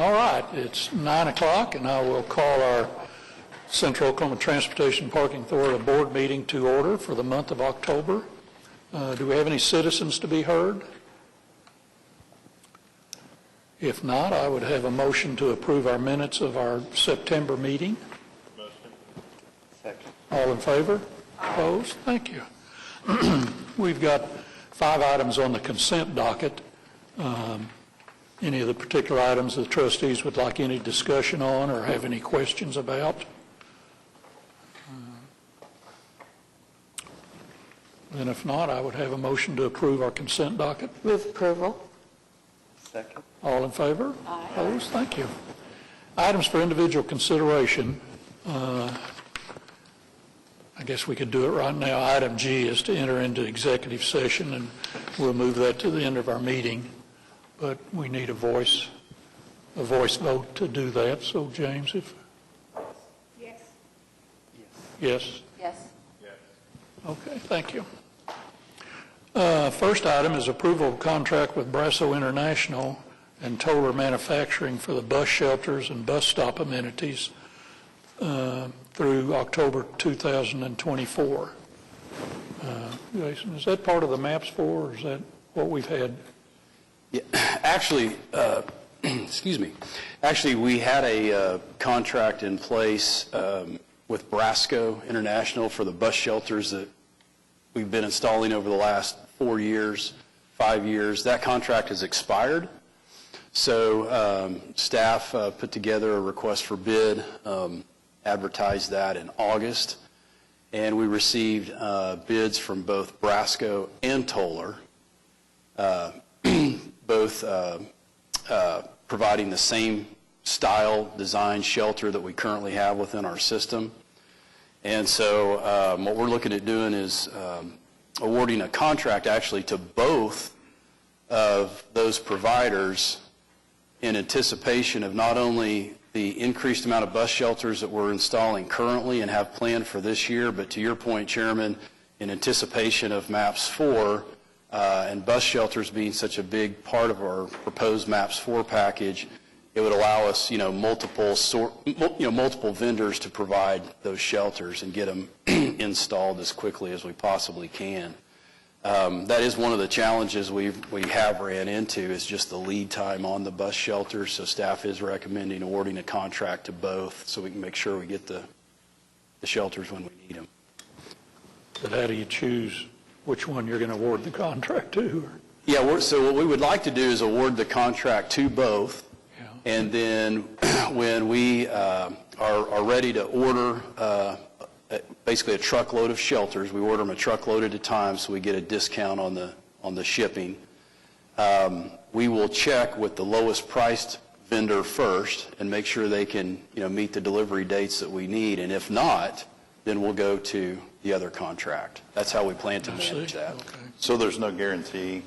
All right, it's 9 o'clock, and I will call our Central Oklahoma Transportation Parking Authority Board meeting to order for the month of October. Do we have any citizens to be heard? If not, I would have a motion to approve our minutes of our September meeting. Motion. Second. All in favor? Opposed? Thank you. We've got 5 items on the consent docket. Any of the particular items the trustees would like any discussion on or have any questions about? And if not, I would have a motion to approve our consent docket. Move approval. Second. All in favor? Aye. Opposed? Thank you. Items for individual consideration. I guess we could do it right now. Item G is to enter into executive session, and we'll move that to the end of our meeting. But we need a voice vote to do that. So, James, if... Yes. Yes? Yes. Yes. Okay, thank you. First item is approval of contract with Brasso International and Toller Manufacturing for the bus shelters and bus stop amenities through October 2024. Jason, is that part of the MAPS 4, or is that what we've had? Yeah, actually, excuse me. Actually, we had a contract in place with Brasso International for the bus shelters that we've been installing over the last 4 years, 5 years. That contract has expired. So staff put together a request for bid, advertised that in August, and we received bids from both Brasso and Toller, both providing the same style, design shelter that we currently have within our system. And so what we're looking at doing is awarding a contract actually to both of those providers in anticipation of not only the increased amount of bus shelters that we're installing currently and have planned for this year, but to your point, Chairman, in anticipation of MAPS 4 and bus shelters being such a big part of our proposed MAPS 4 package, it would allow us, multiple vendors to provide those shelters and get them installed as quickly as we possibly can. That is one of the challenges we have ran into, is just the lead time on the bus shelters. So staff is recommending awarding a contract to both so we can make sure we get the shelters when we need them. But how do you choose which one you're going to award the contract to? Yeah, so what we would like to do is award the contract to both. Yeah. And then when we are ready to order basically a truckload of shelters, we order them a truckload at a time so we get a discount on the shipping. We will check with the lowest priced vendor first and make sure they can meet the delivery dates that we need. And if not, then we'll go to the other contract. That's how we plan to manage that. Okay. So there's no guarantee,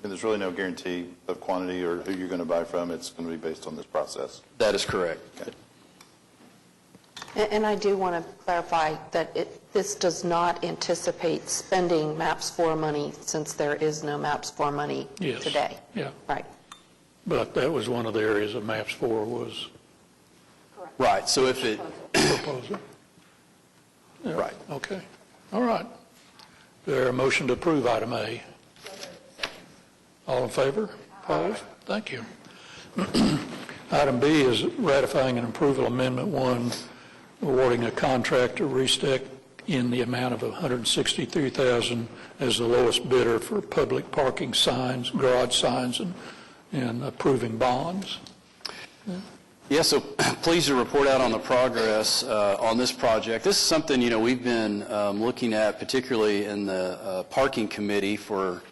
there's really no guarantee of quantity or who you're going to buy from. It's going to be based on this process. That is correct. Okay. And I do want to clarify that this does not anticipate spending MAPS 4 money, since there is no MAPS 4 money Yes. today. Yeah. Right. But that was one of the areas of MAPS 4 was Right. So if it proposal. Yeah. Right. Okay. All right. Is there a motion to approve item A? All in favor? Opposed? Thank you. Item B is ratifying an approval amendment 1, awarding a contract to Restec in the amount of $163,000 as the lowest bidder for public parking signs, garage signs, and approving bonds. Yeah, so pleased to report out on the progress on this project. This is something, we've been looking at, particularly in the parking committee for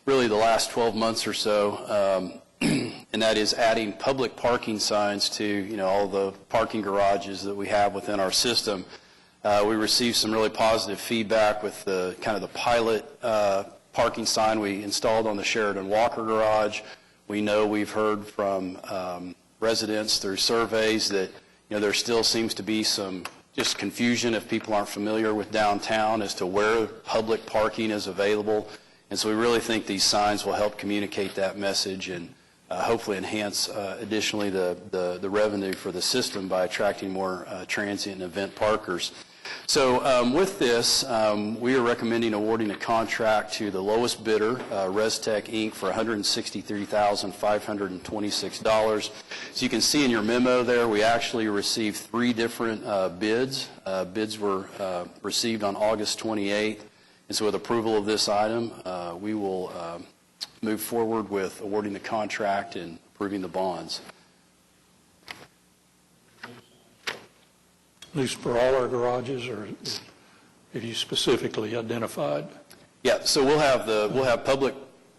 really the last 12 months or so, and that is adding public parking signs to, all the parking garages that we have within our system. We received some really positive feedback with the kind of the pilot parking sign we installed on the Sheridan Walker garage. We know we've heard from residents through surveys that there still seems to be some just confusion if people aren't familiar with downtown as to where public parking is available, and so we really think these signs will help communicate that message and hopefully enhance additionally the revenue for the system by attracting more transient and event parkers. So with this, we are recommending awarding a contract to the lowest bidder, ResTech Inc., for $163,526. So you can see in your memo there, we actually received 3 different bids. Bids were received on August 28th. And so with approval of this item, we will move forward with awarding the contract and approving the bonds. These for all our garages, or have you specifically identified? Yeah, so we'll have public,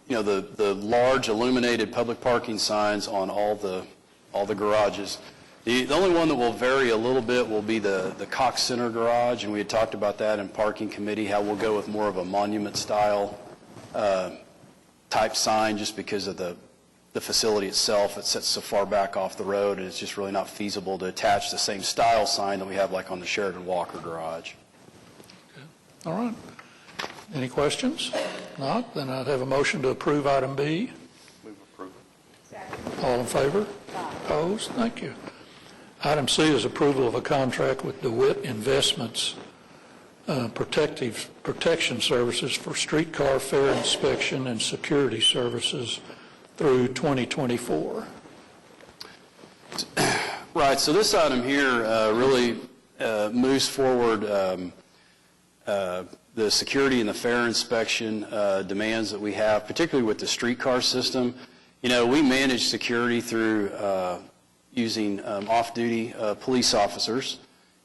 the large illuminated public parking signs on all the garages. The only one that will vary a little bit will be the Cox Center garage, and we had talked about that in parking committee, how we'll go with more of a monument style type sign, just because of the facility itself. It sits so far back off the road, and it's just really not feasible to attach the same style sign that we have like on the Sheridan Walker garage. Okay. All right. Any questions? Not? Then I'd have a motion to approve item B. Move approval. All in favor? Opposed? Thank you. Item C is approval of a contract with DeWitt Investments Protection Services for streetcar fare inspection and security services through 2024. Right, so this item here really moves forward the security and the fare inspection demands that we have, particularly with the streetcar system. We manage security through using off-duty police officers.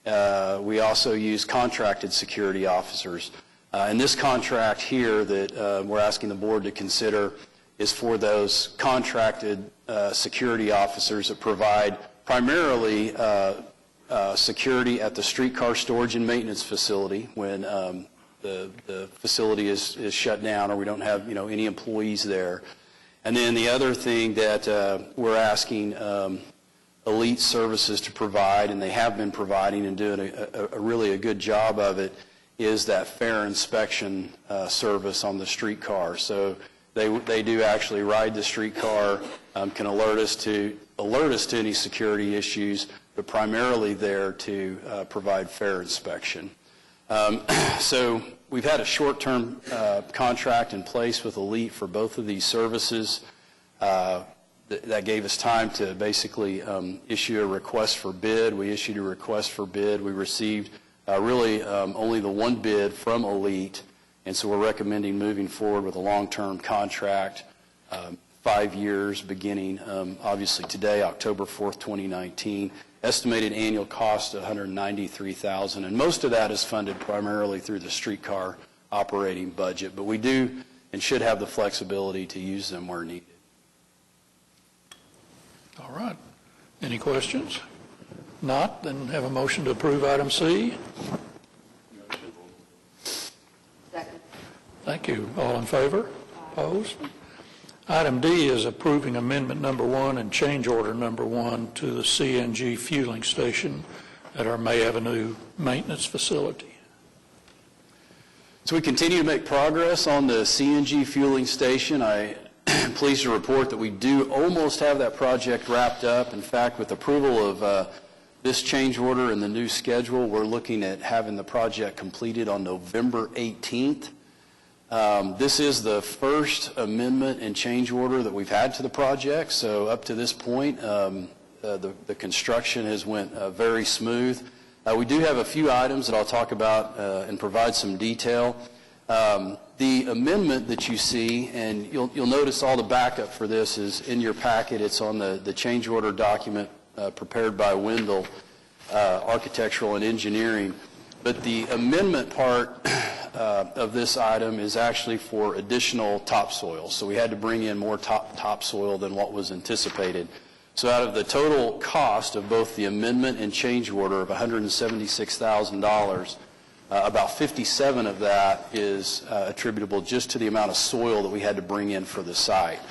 We also use contracted security officers. And this contract here that we're asking the board to consider is for those contracted security officers that provide primarily security at the streetcar storage and maintenance facility when the facility is shut down or we don't have any employees there. And then the other thing that we're asking Elite Services to provide, and they have been providing and doing a really good job of it, is that fare inspection service on the streetcar. So they do actually ride the streetcar, can alert us to any security issues, but primarily there to provide fare inspection. So we've had a short-term contract in place with Elite for both of these services. That gave us time to basically issue a request for bid. We issued a request for bid. We received really only the one bid from Elite. And so we're recommending moving forward with a long-term contract, 5 years beginning, obviously today, October 4th, 2019. Estimated annual cost of $193,000, and most of that is funded primarily through the streetcar operating budget. But we do and should have the flexibility to use them where needed. All right. Any questions? Not, then have a motion to approve item C. Second. Thank you. All in favor? Opposed? Item D is approving amendment number 1 and change order number 1 to the CNG fueling station at our May Avenue maintenance facility. So we continue to make progress on the CNG fueling station. I am pleased to report that we do almost have that project wrapped up. In fact, with approval of this change order and the new schedule, we're looking at having the project completed on November 18th. This is the first amendment and change order that we've had to the project. So up to this point, the construction has went very smooth. We do have a few items that I'll talk about and provide some detail. The amendment that you see, and you'll notice all the backup for this is in your packet. It's on the change order document prepared by Wendell Architectural and Engineering. But the amendment part of this item is actually for additional topsoil. So we had to bring in more topsoil than what was anticipated. So out of the total cost of both the amendment and change order of $176,000, about 57 of that is attributable just to the amount of soil that we had to bring in for the site.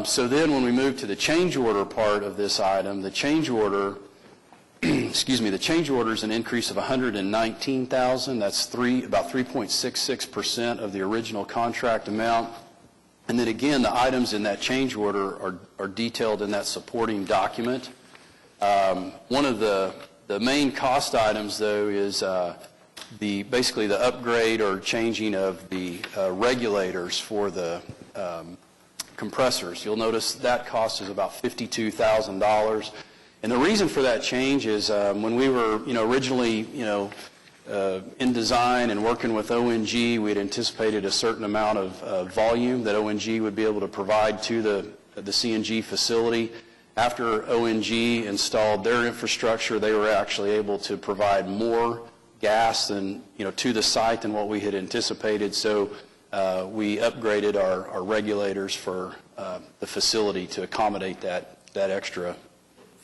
So then when we move to the change order part of this item, the change order the change order is an increase of $119,000. That's about 3.66% of the original contract amount. And then again, the items in that change order are detailed in that supporting document. One of the main cost items, though, is basically the upgrade or changing of the regulators for the compressors. You'll notice that cost is about $52,000. And the reason for that change is when we were, originally, in design and working with ONG, we had anticipated a certain amount of volume that ONG would be able to provide to the CNG facility. After ONG installed their infrastructure, they were actually able to provide more gas than, to the site than what we had anticipated. So we upgraded our regulators for the facility to accommodate that extra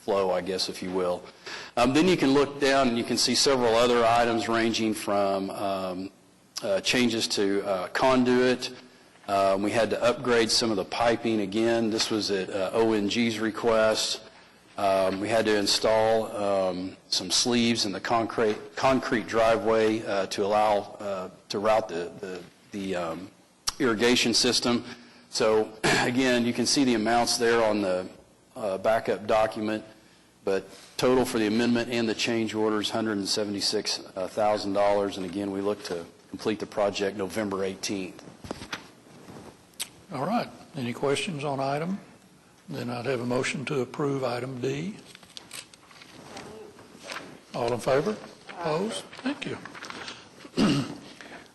flow, I guess, if you will. Then you can look down and you can see several other items ranging from changes to conduit. We had to upgrade some of the piping. Again, this was at ONG's request. We had to install some sleeves in the concrete driveway to allow to route the irrigation system. So again, you can see the amounts there on the backup document, but total for the amendment and the change orders, $176,000, and again, we look to complete the project November 18th. All right. Any questions on item? Then I'd have a motion to approve item D. All in favor? Opposed? Thank you.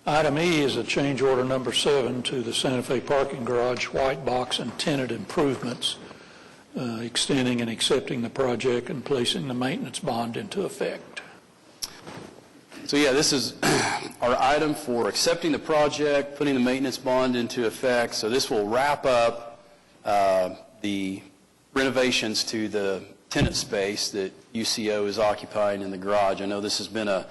Item E is a change order number 7 to the Santa Fe parking garage white box and tenant improvements, extending and accepting the project and placing the maintenance bond into effect. So yeah, this is our item for accepting the project, putting the maintenance bond into effect. So this will wrap up the renovations to the tenant space that UCO is occupying in the garage. I know this has been a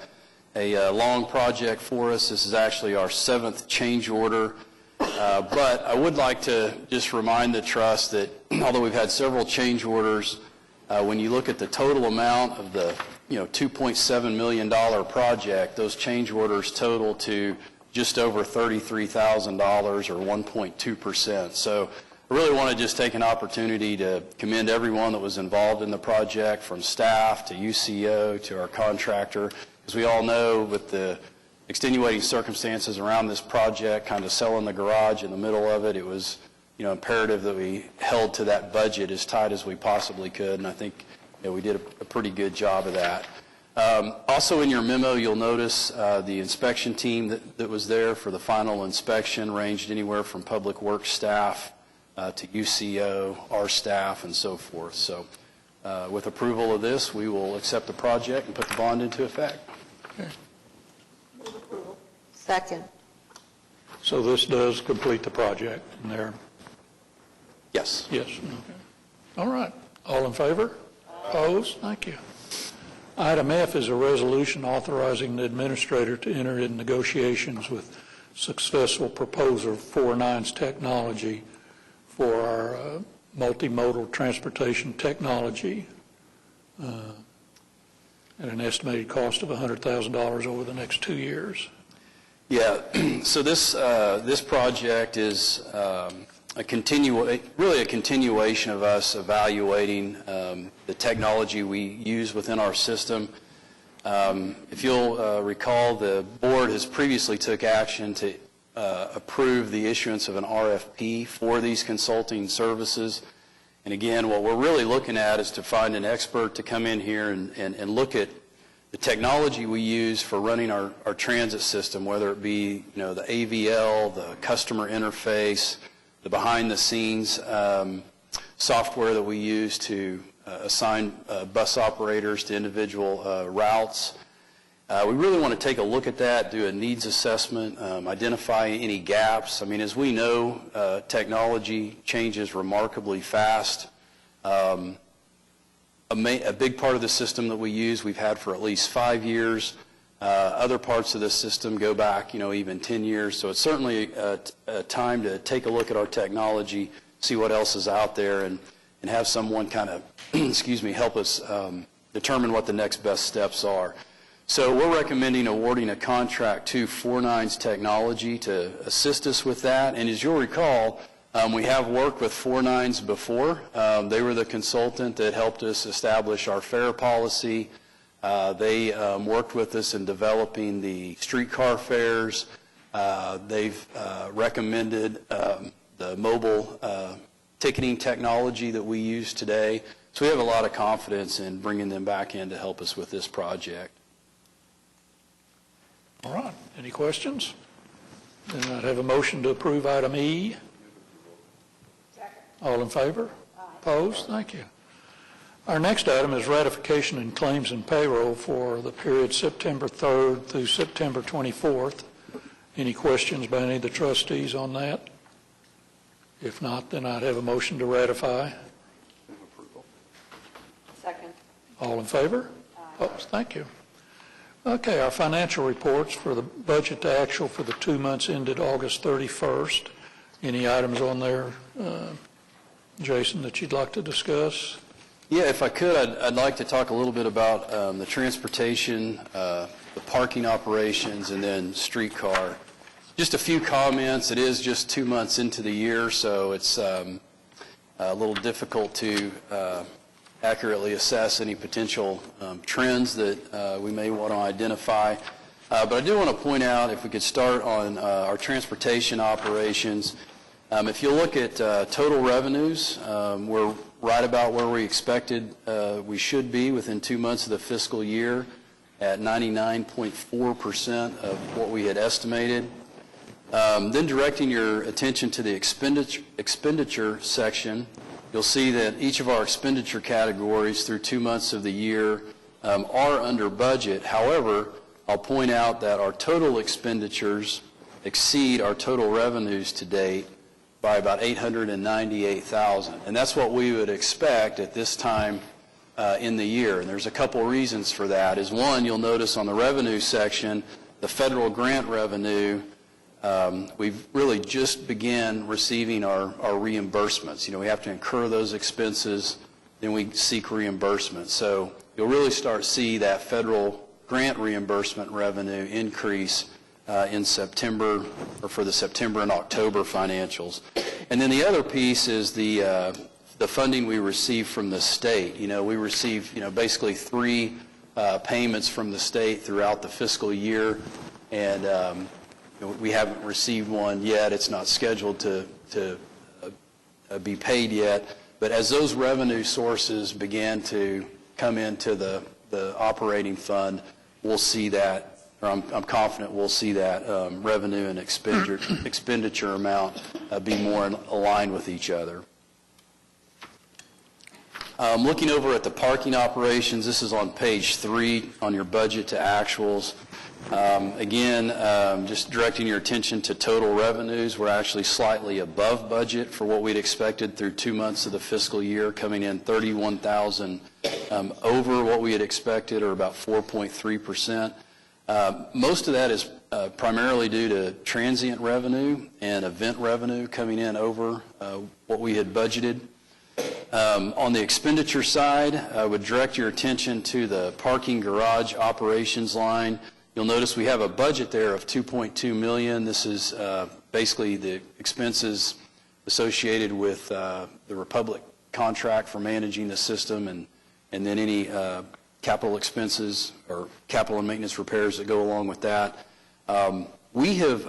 long project for us. This is actually our 7th change order. But I would like to just remind the trust that although we've had several change orders, when you look at the total amount of the $2.7 million project, those change orders total to just over $33,000 or 1.2%. So I really want to just take an opportunity to commend everyone that was involved in the project, from staff to UCO to our contractor. As we all know, with the extenuating circumstances around this project, kind of selling the garage in the middle of it, it was imperative that we held to that budget as tight as we possibly could, and I think we did a pretty good job of that. Also in your memo, you'll notice the inspection team that was there for the final inspection ranged anywhere from Public Works staff to UCO, our staff, and so forth. So with approval of this, we will accept the project and put the bond into effect. Okay. Second. So this does complete the project in there? Yes. Yes. Okay. All right. All in favor? Opposed? Thank you. Item F is a resolution authorizing the administrator to enter in negotiations with successful proposer 49's Technology for our multimodal transportation technology at an estimated cost of $100,000 over the next 2 years. Yeah, so this project is really a continuation of us evaluating the technology we use within our system. If you'll recall, the board has previously took action to approve the issuance of an RFP for these consulting services. And again, what we're really looking at is to find an expert to come in here and look at the technology we use for running our transit system, whether it be the AVL, the customer interface, the behind-the-scenes software that we use to assign bus operators to individual routes. We really want to take a look at that, do a needs assessment, identify any gaps. I mean, as we know, technology changes remarkably fast. A big part of the system that we use we've had for at least 5 years. Other parts of the system go back, even 10 years. So it's certainly a time to take a look at our technology, see what else is out there, and have someone kind of, help us determine what the next best steps are. So we're recommending awarding a contract to 49's Technology to assist us with that. And as you'll recall, We have worked with 49s before. They were the consultant that helped us establish our fare policy. They worked with us in developing the streetcar fares. They've recommended the mobile ticketing technology that we use today. So we have a lot of confidence in bringing them back in to help us with this project. All right, any questions? Then I'd have a motion to approve item E. All in favor? Opposed? Thank you. Our next item is ratification in claims and payroll for the period September 3rd through September 24th. Any questions by any of the trustees on that? If not, then I'd have a motion to ratify. Second. All in favor? Opposed? Thank you. Okay, our financial reports for the budget to actual for the 2 months ended August 31st. Any items on there, Jason, that you'd like to discuss? Yeah, if I could, I'd like to talk a little bit about the transportation, the parking operations, and then streetcar. Just a few comments. It is just 2 months into the year, so it's a little difficult to accurately assess any potential trends that we may want to identify. But I do want to point out, if we could start on our transportation operations. If you look at total revenues, we're right about where we expected we should be within 2 months of the fiscal year at 99.4% of what we had estimated. Then directing your attention to the expenditure section, you'll see that each of our expenditure categories through 2 months of the year are under budget. However, I'll point out that our total expenditures exceed our total revenues to date by about $898,000. And that's what we would expect at this time in the year. And there's a couple reasons for that. Is one, you'll notice on the revenue section, the federal grant revenue, we've really just began receiving our reimbursements. You know, we have to incur those expenses, then we seek reimbursement. So you'll really start to see that federal grant reimbursement revenue increase in September, or for the September and October financials. And then the other piece is the funding we receive from the state. You know, we receive, basically 3 payments from the state throughout the fiscal year, and we haven't received one yet. It's not scheduled to be paid yet. But as those revenue sources begin to come into the operating fund, we'll see that, or I'm confident we'll see that revenue and expenditure amount be more aligned with each other. Looking over at the parking operations, this is on page 3 on your budget to actuals. Again, just directing your attention to total revenues, we're actually slightly above budget for what we'd expected through 2 months of the fiscal year, coming in $31,000 over what we had expected, or about 4.3%. Most of that is primarily due to transient revenue and event revenue coming in over what we had budgeted. On the expenditure side, I would direct your attention to the parking garage operations line. You'll notice we have a budget there of $2.2 million. This is basically the expenses associated with the Republic contract for managing the system, and then any capital expenses or capital and maintenance repairs that go along with that. We have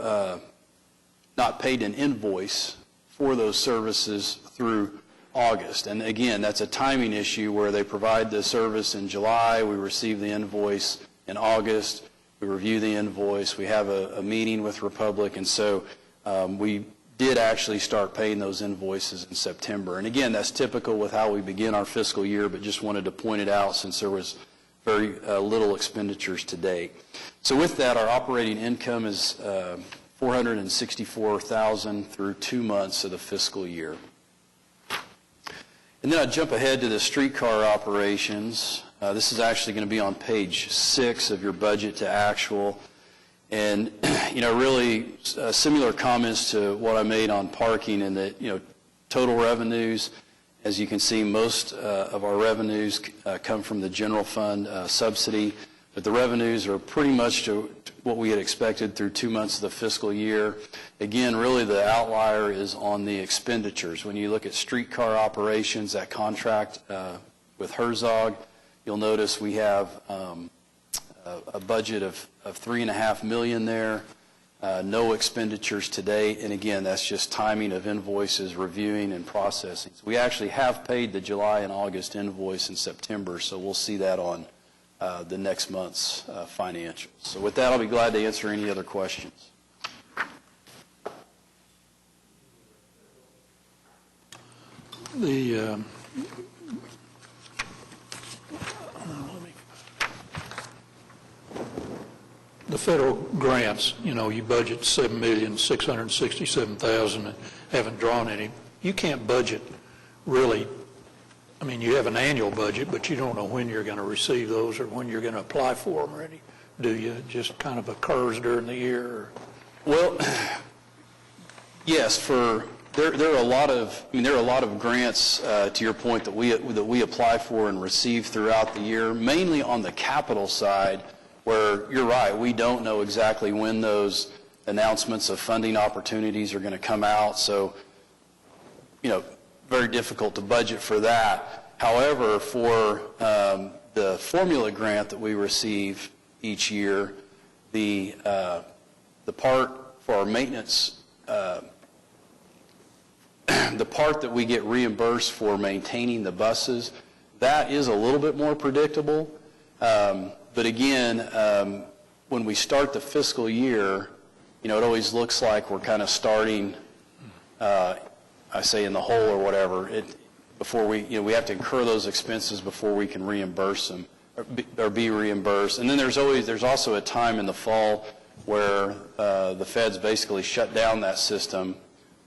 not paid an invoice for those services through August. And again, that's a timing issue where they provide the service in July, we receive the invoice in August, we review the invoice, we have a meeting with Republic, and so we did actually start paying those invoices in September. And again, that's typical with how we begin our fiscal year, but just wanted to point it out since there was very little expenditures to date. So with that, our operating income is $464,000 through 2 months of the fiscal year. And then I'll jump ahead to the streetcar operations. This is actually going to be on page 6 of your budget to actual. And, really similar comments to what I made on parking, and that, total revenues, as you can see, most of our revenues come from the general fund subsidy. but the revenues are pretty much to what we had expected through 2 months of the fiscal year. Again, really the outlier is on the expenditures. When you look at streetcar operations, that contract with Herzog, you'll notice we have a budget of $3.5 million there. No expenditures to date, and again, that's just timing of invoices, reviewing, and processing. So we actually have paid the July and August invoice in September, so we'll see that on the next month's financials. So with that, I'll be glad to answer any other questions. The federal grants, you know, you budget $7,667,000 and haven't drawn any. You can't budget really. I mean, you have an annual budget, but you don't know when you're going to receive those or when you're going to apply for them or any, do you? It just kind of occurs during the year? Or? Well, yes, there are a lot of grants, to your point, that we apply for and receive throughout the year, mainly on the capital side, where you're right, we don't know exactly when those announcements of funding opportunities are going to come out. So, you know, very difficult to budget for that. However, for the formula grant that we receive each year, the part for our maintenance, the part that we get reimbursed for maintaining the buses, that is a little bit more predictable. But again, when we start the fiscal year, you know, it always looks like we're kind of starting, I say in the hole or whatever. Before we have to incur those expenses before we can reimburse them or be reimbursed. And then there's also a time in the fall where the feds basically shut down that system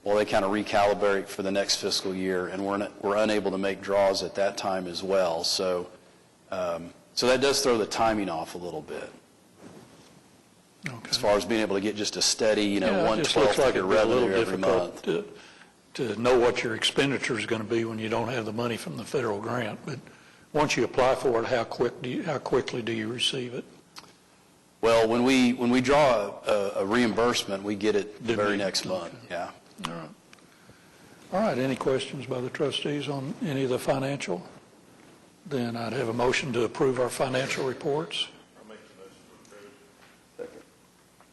while they kind of recalibrate for the next fiscal year, and we're unable to make draws at that time as well. So that does throw the timing off a little bit. Okay. As far as being able to get just a steady, 1/12 like of your revenue every month. To know what your expenditure is going to be when you don't have the money from the federal grant. But once you apply for it, how quickly do you receive it? Well, when we draw a reimbursement, we get it the very next month. Yeah. All right. All right. Any questions by the trustees on any of the financial? Then I'd have a motion to approve our financial reports. I'll make the motion to approve.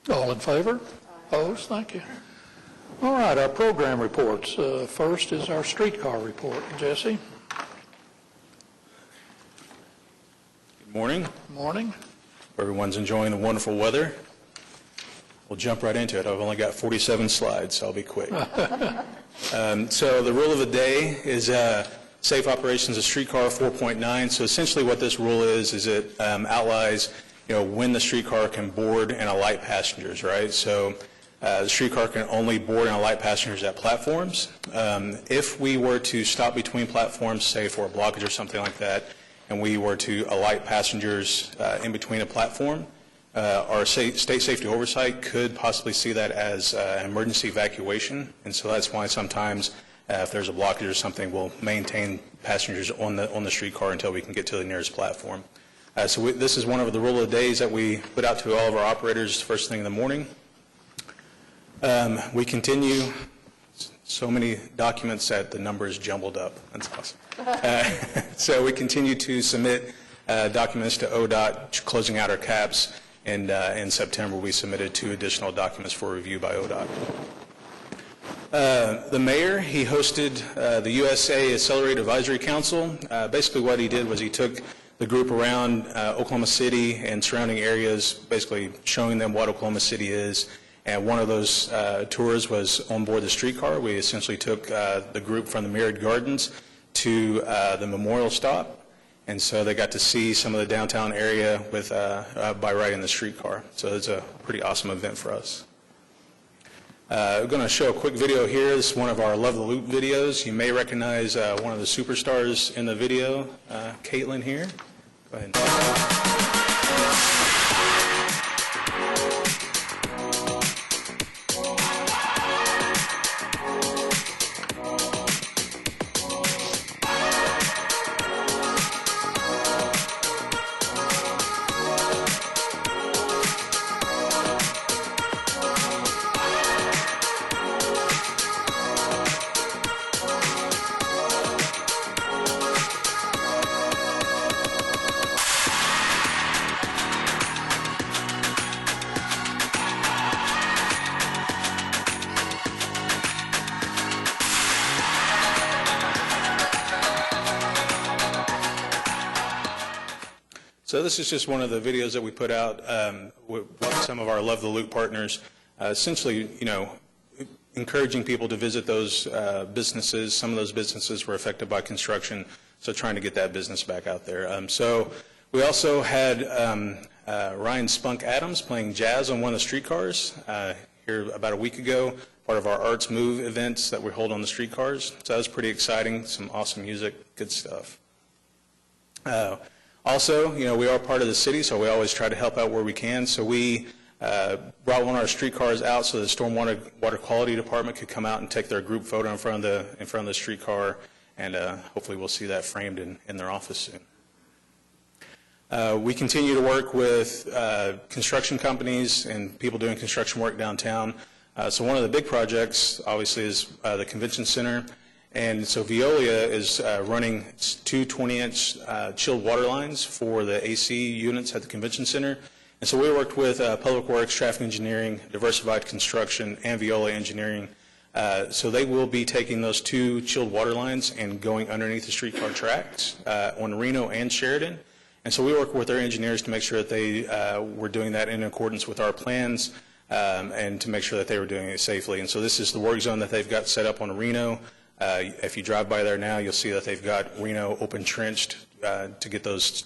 Second. All in favor? Opposed? Thank you. All right, our program reports. First is our streetcar report. Jesse? Good morning. Good morning. Everyone's enjoying the wonderful weather. We'll jump right into it. I've only got 47 slides, so I'll be quick. So the rule of the day is safe operations of streetcar 4.9. So essentially what this rule is it outlines, when the streetcar can board and alight passengers, right? So the streetcar can only board and alight passengers at platforms. If we were to stop between platforms, say for a blockage or something like that, and we were to alight passengers in between a platform, our state safety oversight could possibly see that as an emergency evacuation. And so that's why sometimes if there's a blockage or something, we'll maintain passengers on the streetcar until we can get to the nearest platform. So this is one of the rule of the days that we put out to all of our operators first thing in the morning. We continue, so many documents that the number is jumbled up. That's awesome. So we continue to submit documents to ODOT, closing out our caps, and in September we submitted 2 additional documents for review by ODOT. The mayor, he hosted the USA Accelerated Advisory Council. Basically what he did was he took the group around Oklahoma City and surrounding areas, basically showing them what Oklahoma City is. And one of those tours was on board the streetcar. We essentially took the group from the Myriad Gardens to the Memorial Stop. And so they got to see some of the downtown area by riding the streetcar. So it's a pretty awesome event for us. We're going to show a quick video here. This is one of our Love the Loop videos. You may recognize one of the superstars in the video, Caitlin here. Go ahead. So this is just one of the videos that we put out with some of our Love the Loop partners, essentially, encouraging people to visit those businesses. Some of those businesses were affected by construction, so trying to get that business back out there. So we also had Ryan Spunk Adams playing jazz on one of the streetcars here about a week ago, part of our Arts Move events that we hold on the streetcars. So that was pretty exciting, some awesome music, good stuff. Also, we are part of the city, so we always try to help out where we can. So we brought one of our streetcars out so the stormwater water quality department could come out and take their group photo in front of the streetcar, and hopefully we'll see that framed in their office soon. We continue to work with construction companies and people doing construction work downtown. So one of the big projects, obviously, is the convention center. And so Veolia is running two 20-inch chilled water lines for the AC units at the convention center. And so we worked with Public Works, Traffic Engineering, Diversified Construction, and Veolia Engineering. So they will be taking those two chilled water lines and going underneath the streetcar tracks on Reno and Sheridan. And so we work with their engineers to make sure that they were doing that in accordance with our plans and to make sure that they were doing it safely. And so this is the work zone that they've got set up on Reno. If you drive by there now, you'll see that they've got Reno open trenched to get those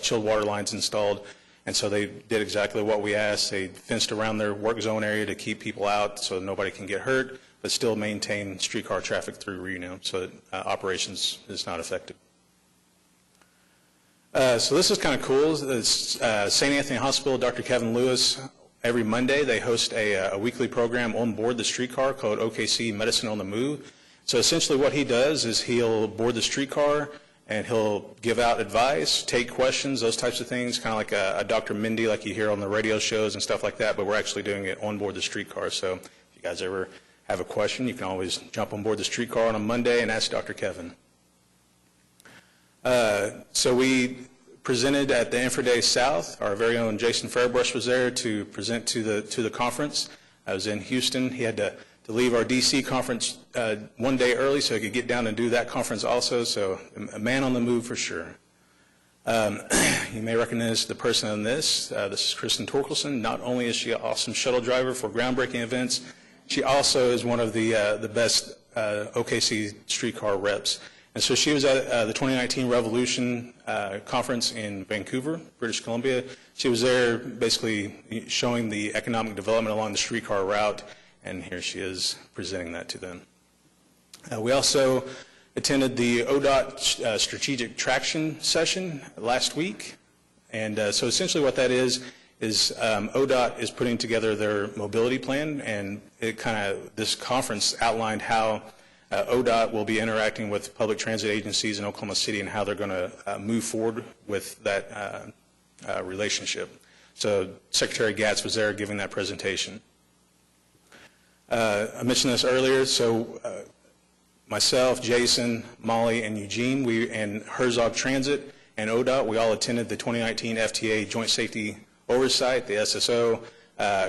chilled water lines installed. And so they did exactly what we asked. They fenced around their work zone area to keep people out so nobody can get hurt, but still maintain streetcar traffic through Reno so that operations is not affected. So this is kind of cool. It's St. Anthony Hospital, Dr. Kevin Lewis. Every Monday they host a weekly program on board the streetcar called OKC Medicine on the Move. So essentially what he does is he'll board the streetcar and he'll give out advice, take questions, those types of things, kind of like a Dr. Mindy like you hear on the radio shows and stuff like that, but we're actually doing it on board the streetcar. So if you guys ever have a question, you can always jump on board the streetcar on a Monday and ask Dr. Kevin. So we presented at the Infra Day South. Our very own Jason Fairbrush was there to present to the conference. I was in Houston. He had to leave our DC conference one day early so he could get down and do that conference also. So a man on the move for sure. You may recognize the person on this. This is Kristen Torkelson. Not only is she an awesome shuttle driver for groundbreaking events, she also is one of the best OKC streetcar reps. And so she was at the 2019 Revolution conference in Vancouver, British Columbia. She was there basically showing the economic development along the streetcar route, and here she is presenting that to them. We also attended the ODOT strategic traction session last week. And so essentially what that is ODOT is putting together their mobility plan, and this conference outlined how ODOT will be interacting with public transit agencies in Oklahoma City and how they're going to move forward with that relationship. So Secretary Gatz was there giving that presentation. I mentioned this earlier, so myself, Jason, Molly, and Eugene, and Herzog Transit and ODOT, we all attended the 2019 FTA Joint Safety Oversight, the SSO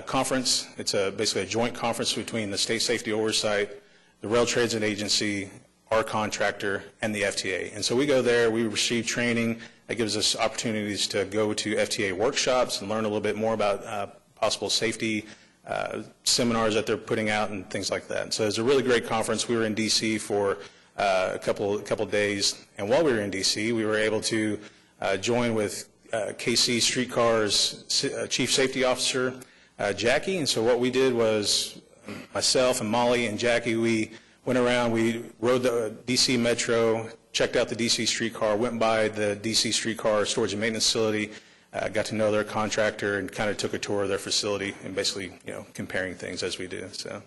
conference. It's basically a joint conference between the State Safety Oversight, the Rail Transit Agency, our contractor, and the FTA. And so we go there, we receive training that gives us opportunities to go to FTA workshops and learn a little bit more about possible safety seminars that they're putting out and things like that. And so it was a really great conference. We were in D.C. for a couple days, and while we were in D.C., we were able to join with KC Streetcar's Chief Safety Officer, Jackie. And so what we did was myself and Molly and Jackie, we went around, we rode the D.C. Metro, checked out the D.C. streetcar, went by the D.C. streetcar storage and maintenance facility, got to know their contractor, and kind of took a tour of their facility and basically, comparing things as we do. So,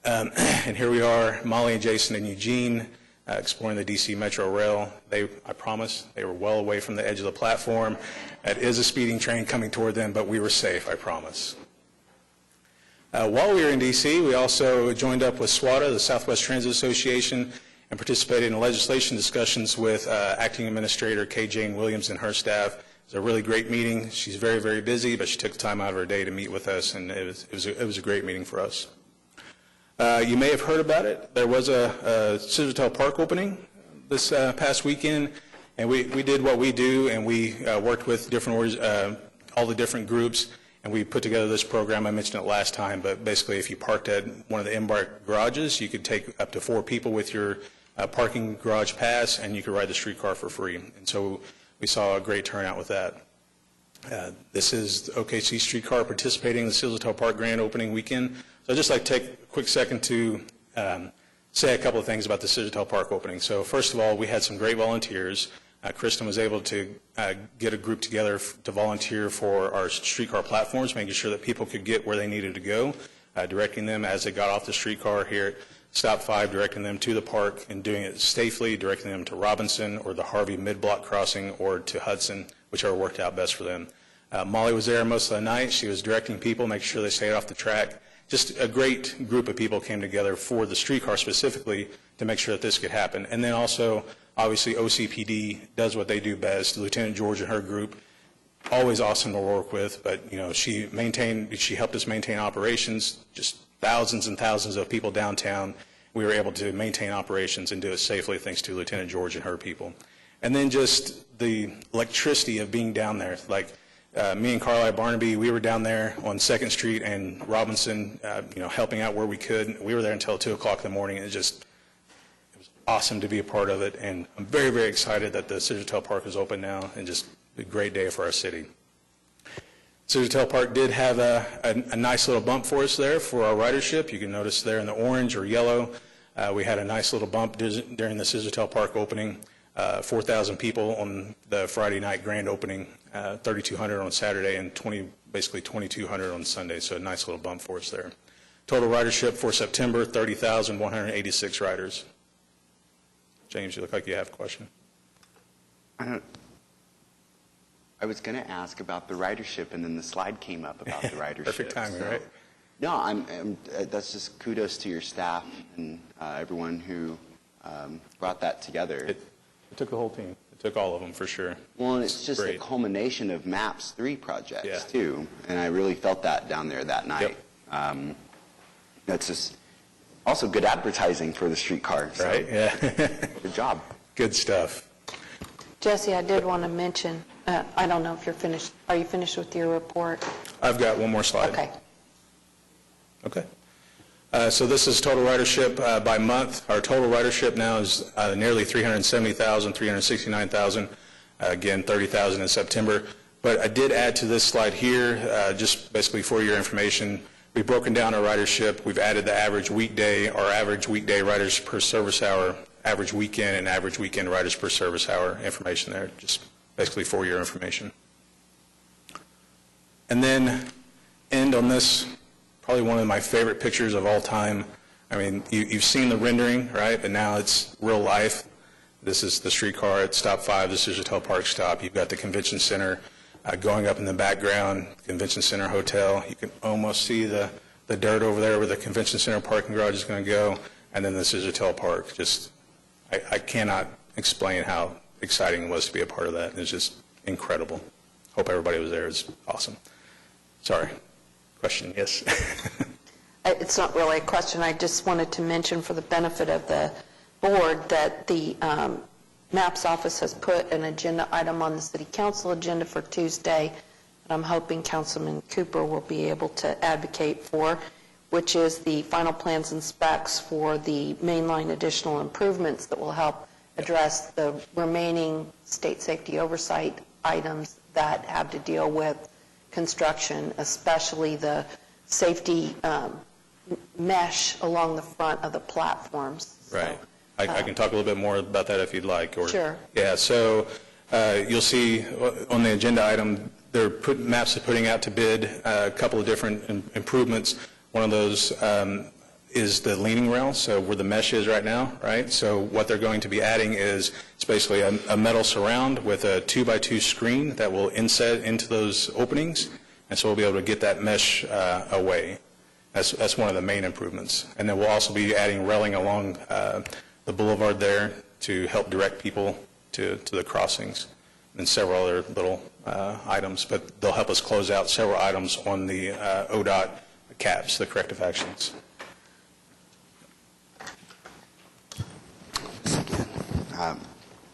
and here we are, Molly and Jason and Eugene, exploring the D.C. Metro Rail. I promise, they were well away from the edge of the platform. That is a speeding train coming toward them, but we were safe, I promise. While we were in D.C., we also joined up with SWATA, the Southwest Transit Association, and participated in legislation discussions with Acting Administrator Kay Jane Williams and her staff. It was a really great meeting. She's very, very busy, but she took the time out of her day to meet with us, and it was a great meeting for us. You may have heard about it. There was a Scissortail Park opening this past weekend, And we did what we do, and we worked with all the different groups, and we put together this program. I mentioned it last time, but basically if you parked at one of the Embark garages, you could take up to 4 people with your parking garage pass, and you could ride the streetcar for free. And so we saw a great turnout with that. This is the OKC streetcar participating in the Silvertail Park grand opening weekend. So I'd just like to take a quick second to say a couple of things about the Silvertail Park opening. So first of all, we had some great volunteers. Kristen was able to get a group together to volunteer for our streetcar platforms, making sure that people could get where they needed to go, directing them as they got off the streetcar here at Stop 5, directing them to the park and doing it safely, directing them to Robinson or the Harvey mid-block crossing or to Hudson, whichever worked out best for them. Molly was there most of the night. She was directing people, making sure they stayed off the track. Just a great group of people came together for the streetcar specifically to make sure that this could happen. And then also, obviously, OCPD does what they do best. Lieutenant George and her group, always awesome to work with, but she helped us maintain operations, just thousands and thousands of people downtown. We were able to maintain operations and do it safely thanks to Lieutenant George and her people. And then just the electricity of being down there. Like me and Carlisle Barnaby, we were down there on 2nd Street and Robinson, helping out where we could. We were there until 2 o'clock in the morning, and it was awesome to be a part of it. And I'm very, very excited that the Silvertail Park is open now, and just a great day for our city. Silvertail Park did have a nice little bump for us there for our ridership. You can notice there in the orange or yellow, we had a nice little bump during the Silvertail Park opening. 4,000 people on the Friday night grand opening, 3,200 on Saturday, and basically 2,200 on Sunday. So a nice little bump for us there. Total ridership for September, 30,186 riders. James, you look like you have a question. I was going to ask about the ridership, and then the slide came up about the ridership. Perfect timing, right? No, that's just kudos to your staff and everyone who brought that together. It took the whole team. It took all of them, for sure. Well, and it's just Great. a culmination of MAPS 3 projects, Yeah. too. And I really felt that down there that night. Yep. That's just also good advertising for the streetcar. So Right, yeah. good job. Good stuff. Jesse, I did want to mention, I don't know if you're finished. Are you finished with your report? I've got one more slide. Okay. Okay. So this is total ridership by month. Our total ridership now is nearly 370,000, 369,000. Again, 30,000 in September. But I did add to this slide here, just basically for your information, we've broken down our ridership. We've added the average weekday, our average weekday riders per service hour, average weekend, and average weekend riders per service hour information there, just basically for your information. And then end on this, probably one of my favorite pictures of all time. I mean, you've seen the rendering, right? But now it's real life. This is the streetcar at Stop 5. This is Silvertail Park stop. You've got the convention center going up in the background, Convention Center Hotel. You can almost see the dirt over there where the Convention Center parking garage is going to go. And then this is Silvertail Park. Just, I cannot explain how exciting it was to be a part of that. It's just incredible. Hope everybody was there. It's awesome. Sorry. Question, yes. It's not really a question. I just wanted to mention for the benefit of the board that the MAPS office has put an agenda item on the city council agenda for Tuesday that I'm hoping Councilman Cooper will be able to advocate for, which is the final plans and specs for the mainline additional improvements that will help address the remaining state safety oversight items that have to deal with construction, especially the safety mesh along the front of the platforms. Right. I can talk a little bit more about that if you'd like. Sure. Yeah, so you'll see on the agenda item, MAPS is putting out to bid a couple of different improvements. One of those is the leaning rail, so where the mesh is right now, right? So what they're going to be adding is it's basically a metal surround with a 2x2 screen that will inset into those openings, and so we'll be able to get that mesh away. That's one of the main improvements. And then we'll also be adding railing along the boulevard there to help direct people to the crossings, and several other little items, but they'll help us close out several items on the ODOT caps, the corrective actions.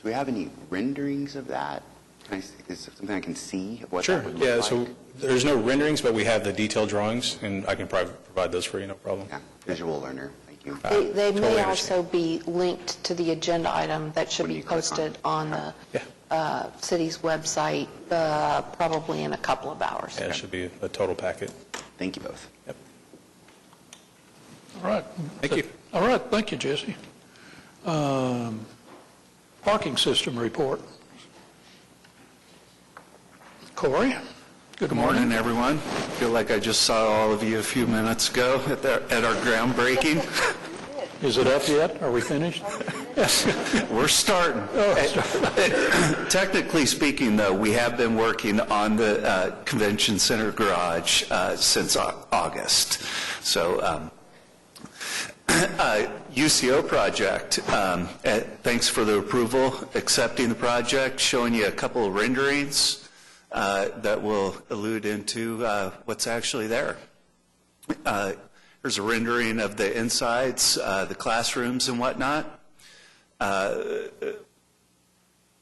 we have any renderings of that? Is it something I can see of what Sure, that would look yeah, like? so there's no renderings, but we have the detailed drawings, and I can provide those for you, no problem. Yeah, visual learner, thank you. They totally may understand. also be linked to the agenda item that should When be you click on posted it. on the Yeah. city's website probably in a couple of hours. Yeah, it should be a total packet. Thank you both. Yep. All right. Thank you. All right, thank you, Jesse. Parking system report. Corey? Good morning. Morning, everyone. Feel like I just saw all of you a few minutes ago at our groundbreaking. Is it up yet? Are we finished? We're starting. Technically speaking, though, we have been working on the convention center garage since August. So, UCO project, thanks for the approval, accepting the project, showing you a couple of renderings that will allude into what's actually there. There's a rendering of the insides, the classrooms and whatnot.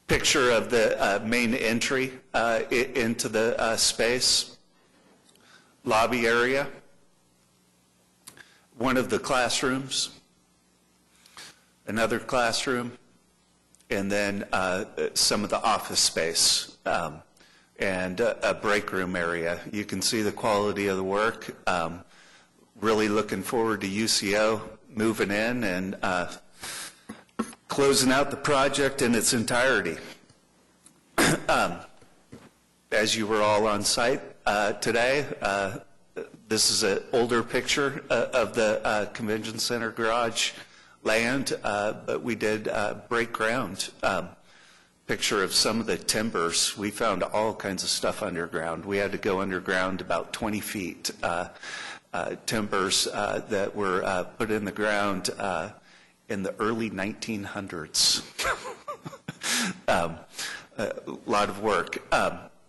Picture of the main entry into the space. Lobby area. One of the classrooms. Another classroom. And then some of the office space. And a break room area. You can see the quality of the work. Really looking forward to UCO moving in and closing out the project in its entirety. As you were all on site today, this is an older picture of the convention center garage land, but we did break ground. Picture of some of the timbers. We found all kinds of stuff underground. We had to go underground about 20 feet. Timbers that were put in the ground in the early 1900s. A lot of work.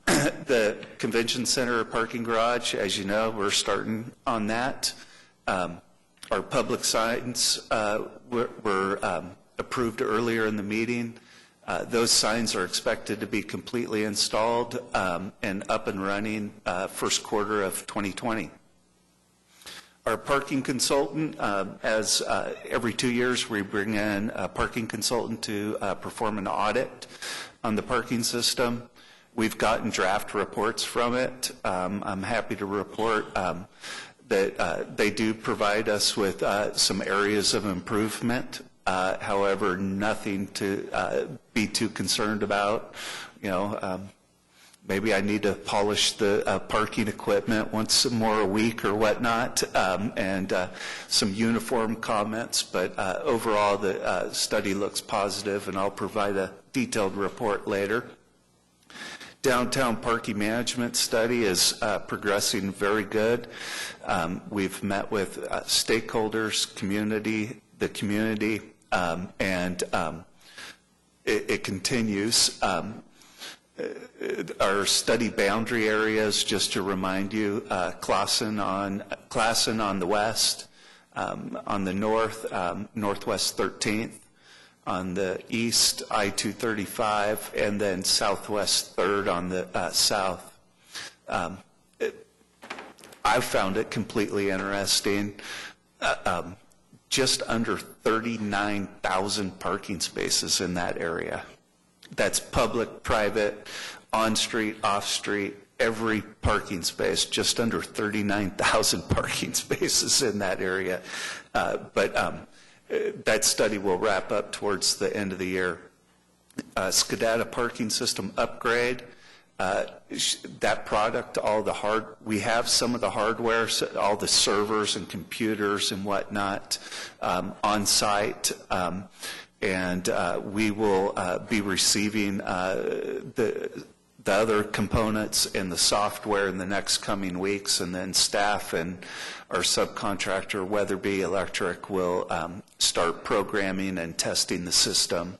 The convention center parking garage, as you know, we're starting on that. Our public signs were approved earlier in the meeting. Those signs are expected to be completely installed and up and running first quarter of 2020. Our parking consultant, as every 2 years we bring in a parking consultant to perform an audit on the parking system. We've gotten draft reports from it. I'm happy to report that they do provide us with some areas of improvement. However, nothing to be too concerned about. You know, maybe I need to polish the parking equipment once more a week or whatnot, and some uniform comments. But overall, the study looks positive, and I'll provide a detailed report later. Downtown parking management study is progressing very good. We've met with stakeholders, the community, and it continues. Our study boundary areas, just to remind you, Classen on the west, on the north, Northwest 13th, on the east, I-235, and then Southwest 3rd on the south. I've found it completely interesting. Just under 39,000 parking spaces in that area. That's public, private, on-street, off-street, every parking space, just under 39,000 parking spaces in that area. But that study will wrap up towards the end of the year. Skedata parking system upgrade. That product, we have some of the hardware, all the servers and computers and whatnot on site, and we will be receiving the other components and the software in the next coming weeks, and then staff and our subcontractor, Weatherby Electric, will start programming and testing the system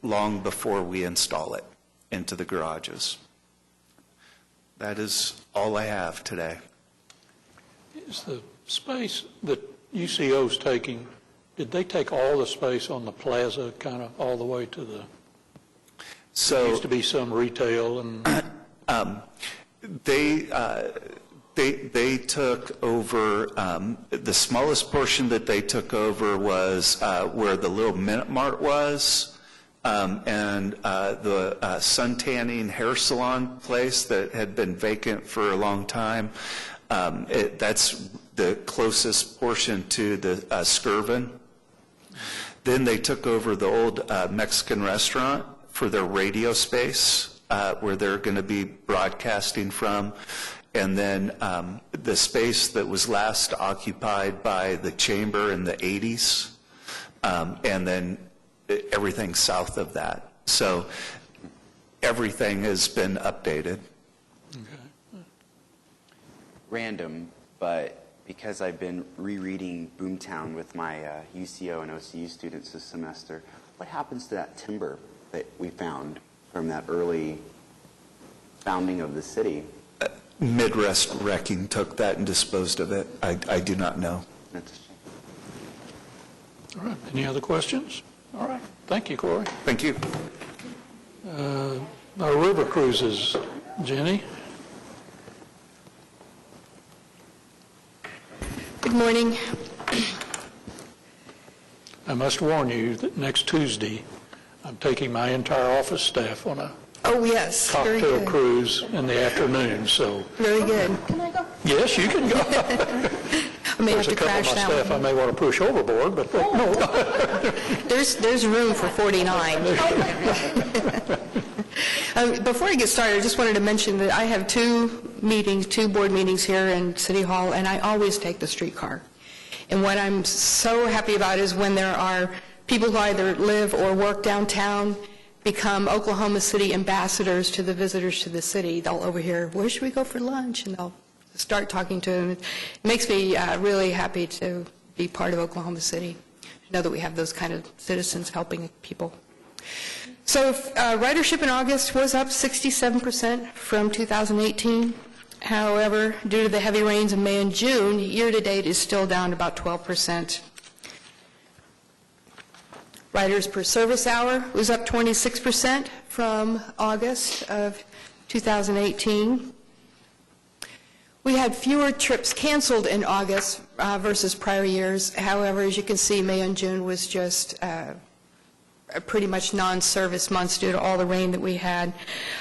long before we install it into the garages. That is all I have today. Is the space that UCO's taking did they take all the space on the plaza, kind of all the way to the, there used to be some retail and, They took over, the smallest portion that they took over was where the little Minute Mart was, and the sun tanning hair salon place that had been vacant for a long time. That's the closest portion to the Skirvin. Then they took over the old Mexican restaurant for their radio space, where they're going to be broadcasting from. And then the space that was last occupied by the chamber in the 80s, and then everything south of that. So everything has been updated. Random, but because I've been rereading Boomtown with my UCO and OCU students this semester, what happens to that timber that we found from that early founding of the city? Midwest Wrecking took that and disposed of it. I do not know. That's a shame. all right, any other questions? All right, thank you, Corey. Thank you. Our river cruises, Jenny? Good morning. I must warn you that next Tuesday, I'm taking my entire office staff on a Oh, yes, very cocktail good. cruise in the afternoon, so, Very good. yes, you can go. I may have There's a to couple of crash my that staff I one. may want to push overboard, but no. There's room for 49. Before I get started, I just wanted to mention that I have two board meetings here in City Hall, and I always take the streetcar. And what I'm so happy about is when there are people who either live or work downtown, become Oklahoma City ambassadors to the visitors to the city. They'll overhear, where should we go for lunch? And they'll start talking to them. It makes me really happy to be part of Oklahoma City, to know that we have those kind of citizens helping people. So ridership in August was up 67% from 2018. However, due to the heavy rains in May and June, year-to-date is still down about 12%. Riders per service hour was up 26% from August of 2018. We had fewer trips canceled in August versus prior years. However, as you can see, May and June was just pretty much non-service months due to all the rain that we had.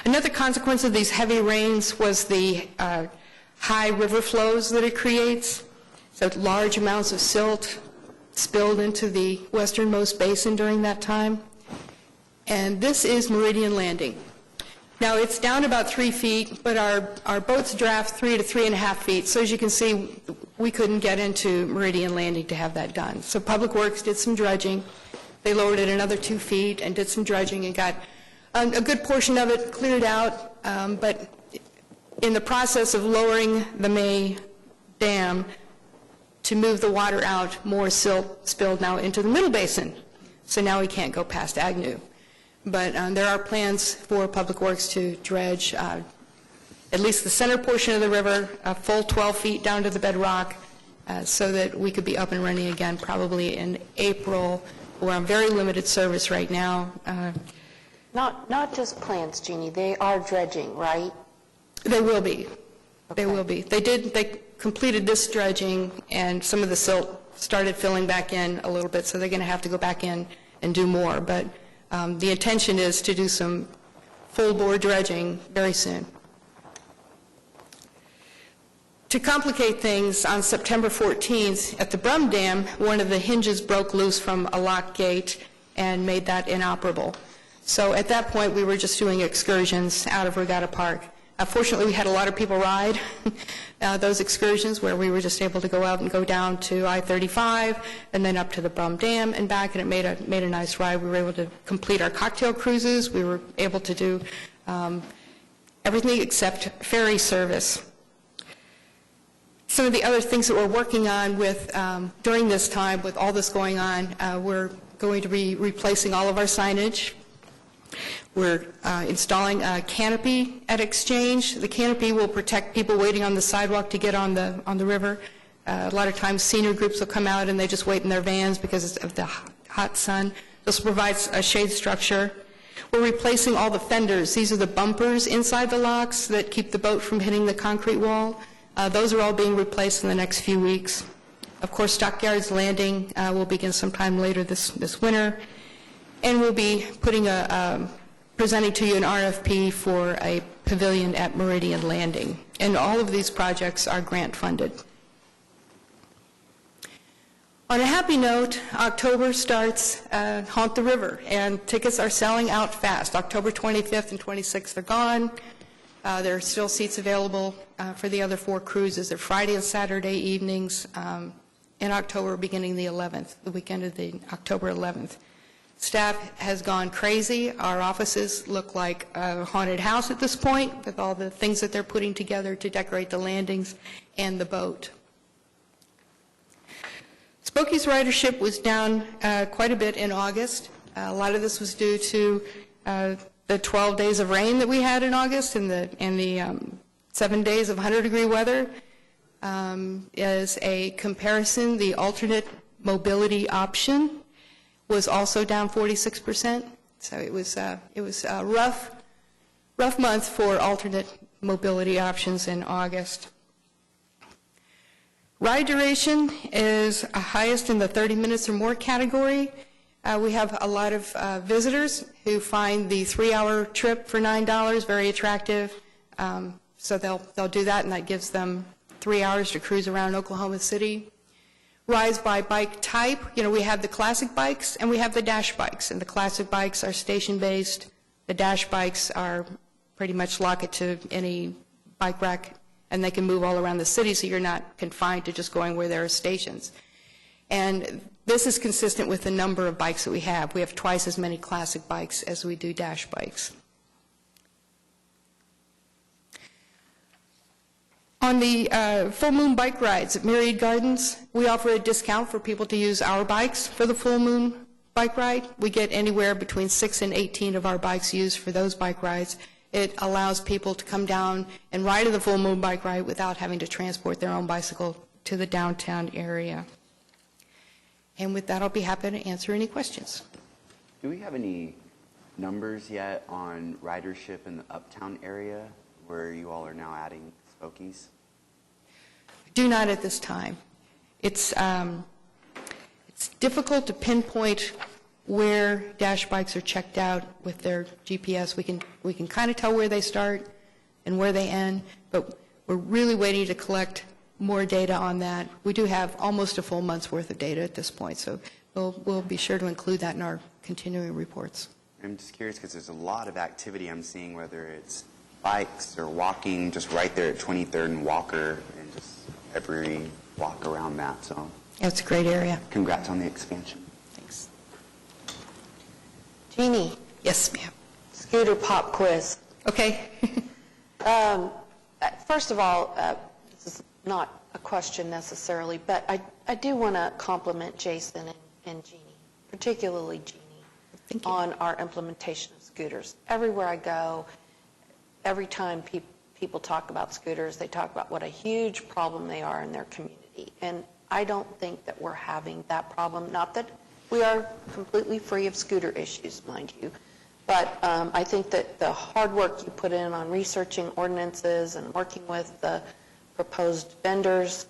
Another consequence of these heavy rains was the high river flows that it creates. So large amounts of silt spilled into the westernmost basin during that time. And this is Meridian Landing. Now, it's down about 3 feet, but our boats draft 3 to 3.5 feet. So as you can see, we couldn't get into Meridian Landing to have that done. So Public Works did some dredging. They lowered it another 2 feet and did some dredging and got a good portion of it cleared out. But in the process of lowering the May Dam to move the water out, more silt spilled now into the middle basin. So now we can't go past Agnew. But there are plans for Public Works to dredge at least the center portion of the river, a full 12 feet down to the bedrock, so that we could be up and running again probably in April. We're on very limited service right now. Not just plans, Jeannie, they are dredging, right? They will be. They Okay. will be. They completed this dredging, and some of the silt started filling back in a little bit, so they're going to have to go back in and do more. But the intention is to do some full-bore dredging very soon. To complicate things, on September 14th, at the Brum Dam, one of the hinges broke loose from a lock gate and made that inoperable. So at that point, we were just doing excursions out of Regatta Park. Fortunately, we had a lot of people ride those excursions where we were just able to go out and go down to I-35 and then up to the Brum Dam and back, and it made a nice ride. We were able to complete our cocktail cruises. We were able to do everything except ferry service. Some of the other things that we're working on with during this time, with all this going on, we're going to be replacing all of our signage. We're installing a canopy at Exchange. The canopy will protect people waiting on the sidewalk to get on the river. A lot of times senior groups will come out and they just wait in their vans because of the hot sun. This provides a shade structure. We're replacing all the fenders. These are the bumpers inside the locks that keep the boat from hitting the concrete wall. Those are all being replaced in the next few weeks. Of course, Stockyards Landing will begin sometime later this winter. And we'll be presenting to you an RFP for a pavilion at Meridian Landing. And all of these projects are grant funded. On a happy note, October starts Haunt the River, and tickets are selling out fast. October 25th and 26th are gone. There are still seats available for the other 4 cruises. They're Friday and Saturday evenings in October, beginning the 11th, the weekend of the October 11th. Staff has gone crazy. Our offices look like a haunted house at this point with all the things that they're putting together to decorate the landings and the boat. Spokie's ridership was down quite a bit in August. A lot of this was due to the 12 days of rain that we had in August and the 7 days of 100-degree weather. As a comparison, the alternate mobility option was also down 46%. So it was a rough month for alternate mobility options in August. Ride duration is highest in the 30 minutes or more category. We have a lot of visitors who find the 3-hour trip for $9 very attractive. So they'll do that, and that gives them 3 hours to cruise around Oklahoma City. Rides by bike type, we have the classic bikes and we have the dash bikes. And the classic bikes are station-based. The dash bikes are pretty much lock it to any bike rack, and they can move all around the city, so you're not confined to just going where there are stations. And this is consistent with the number of bikes that we have. We have twice as many classic bikes as we do dash bikes. On the full moon bike rides at Myriad Gardens, we offer a discount for people to use our bikes for the full moon bike ride. We get anywhere between 6 and 18 of our bikes used for those bike rides. It allows people to come down and ride in the full moon bike ride without having to transport their own bicycle to the downtown area. And with that, I'll be happy to answer any questions. Do we have any numbers yet on ridership in the uptown area where you all are now adding Spokies? Do not at this time. It's difficult to pinpoint where dash bikes are checked out with their GPS. We can kind of tell where they start and where they end, but we're really waiting to collect more data on that. We do have almost a full month's worth of data at this point, so we'll be sure to include that in our continuing reports. I'm just curious because there's a lot of activity I'm seeing, whether it's bikes or walking, just right there at 23rd and Walker, and just every walk around that. So It's a great area. Congrats on the expansion. Thanks. Jeannie, Yes, ma'am. scooter pop quiz. Okay. First of all, this is not a question necessarily, but I do want to compliment Jason and Jeannie, particularly Jeannie, Thank you. on our implementation of scooters. Everywhere I go, every time people talk about scooters, they talk about what a huge problem they are in their community. And I don't think that we're having that problem. Not that we are completely free of scooter issues, mind you, but I think that the hard work you put in on researching ordinances and working with the proposed vendors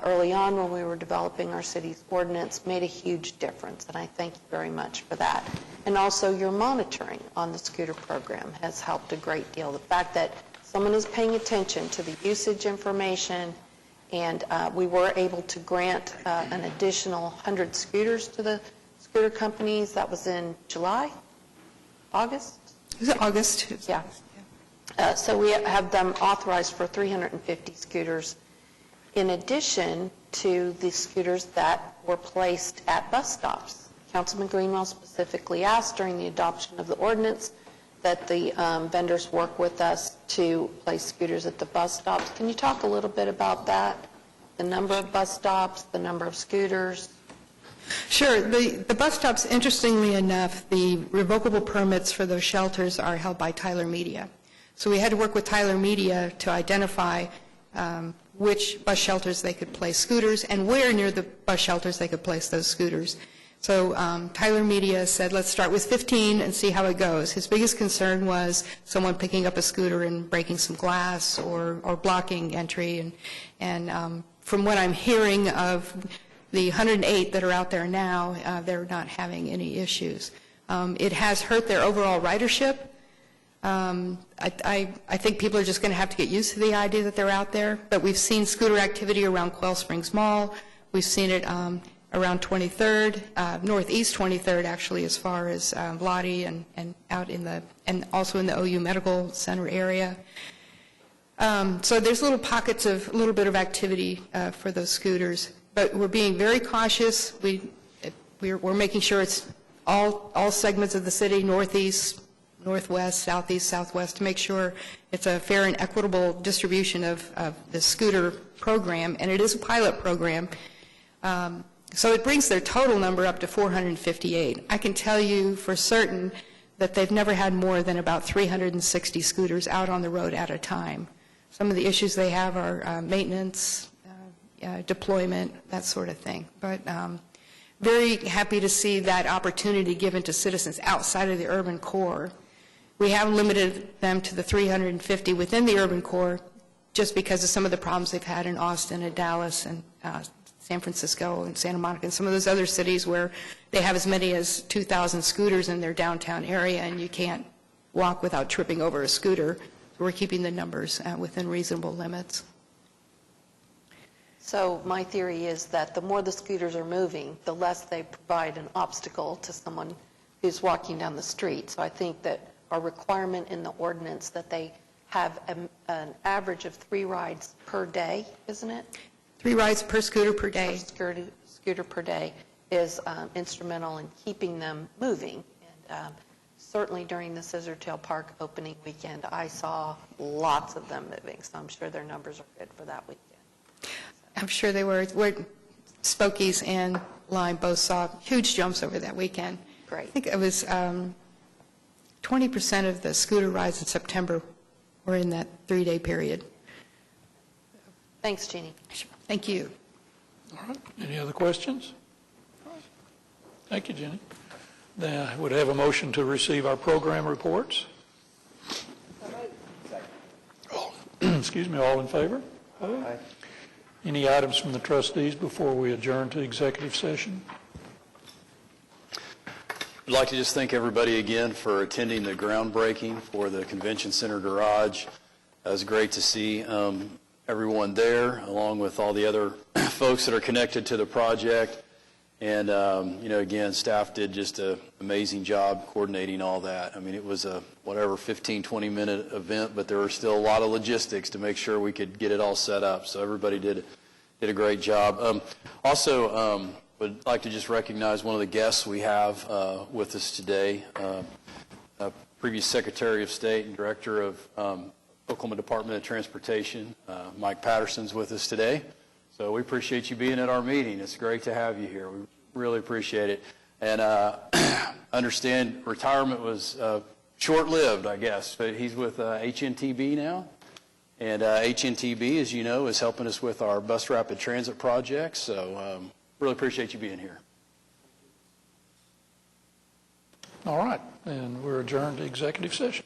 early on when we were developing our city's ordinance made a huge difference, and I thank you very much for that. And also your monitoring on the scooter program has helped a great deal. The fact that someone is paying attention to the usage information, and we were able to grant an additional 100 scooters to the scooter companies. That was in July? August? Is it August? Yeah. So we have them authorized for 350 scooters in addition to the scooters that were placed at bus stops. Councilman Greenwell specifically asked during the adoption of the ordinance that the vendors work with us to place scooters at the bus stops. Can you talk a little bit about that? The number of bus stops, the number of scooters? Sure. The bus stops, interestingly enough, the revocable permits for those shelters are held by Tyler Media. So we had to work with Tyler Media to identify which bus shelters they could place scooters and where near the bus shelters they could place those scooters. So Tyler Media said, let's start with 15 and see how it goes. His biggest concern was someone picking up a scooter and breaking some glass or blocking entry. And from what I'm hearing of the 108 that are out there now, they're not having any issues. It has hurt their overall ridership. I think people are just going to have to get used to the idea that they're out there. But we've seen scooter activity around Quail Springs Mall. We've seen it around 23rd, Northeast 23rd, actually, as far as Lottie and out in the, and also in the OU Medical Center area. So there's little pockets of, a little bit of activity for those scooters. But we're being very cautious. We're making sure it's all segments of the city, northeast, northwest, southeast, southwest, to make sure it's a fair and equitable distribution of the scooter program. And it is a pilot program. So it brings their total number up to 458. I can tell you for certain that they've never had more than about 360 scooters out on the road at a time. Some of the issues they have are maintenance, deployment, that sort of thing. But very happy to see that opportunity given to citizens outside of the urban core. We have limited them to the 350 within the urban core just because of some of the problems they've had in Austin and Dallas and San Francisco and Santa Monica and some of those other cities where they have as many as 2,000 scooters in their downtown area and you can't walk without tripping over a scooter. So we're keeping the numbers within reasonable limits. So my theory is that the more the scooters are moving, the less they provide an obstacle to someone who's walking down the street. So I think that our requirement in the ordinance that they have an average of 3 rides per day, isn't it? 3 rides per scooter per day. Scooter per day is instrumental in keeping them moving. And certainly during the Scissortail Park opening weekend, I saw lots of them moving. So I'm sure their numbers are good for that weekend. I'm sure they were. Spokies and Lime both saw huge jumps over that weekend. Great. I think it was 20% of the scooter rides in September were in that 3-day period. Thanks, Jeannie. Thank you. All right. Any other questions? Thank you, Jenny. Then I would have a motion to receive our program reports. Excuse me, all in favor? Aye. Any items from the trustees before we adjourn to executive session? I'd like to just thank everybody again for attending the groundbreaking for the Convention Center Garage. It was great to see everyone there, along with all the other folks that are connected to the project. And, again, staff did just an amazing job coordinating all that. I mean, it was a, 15, 20-minute event, but there were still a lot of logistics to make sure we could get it all set up. So everybody did a great job. Also, would like to just recognize one of the guests we have with us today, previous Secretary of State and Director of Oklahoma Department of Transportation, Mike Patterson's with us today. So we appreciate you being at our meeting. It's great to have you here. We really appreciate it. And understand retirement was short-lived, I guess, but he's with HNTB now. And HNTB, as you know, is helping us with our bus rapid transit projects. So really appreciate you being here. All right, and we're adjourned to executive session.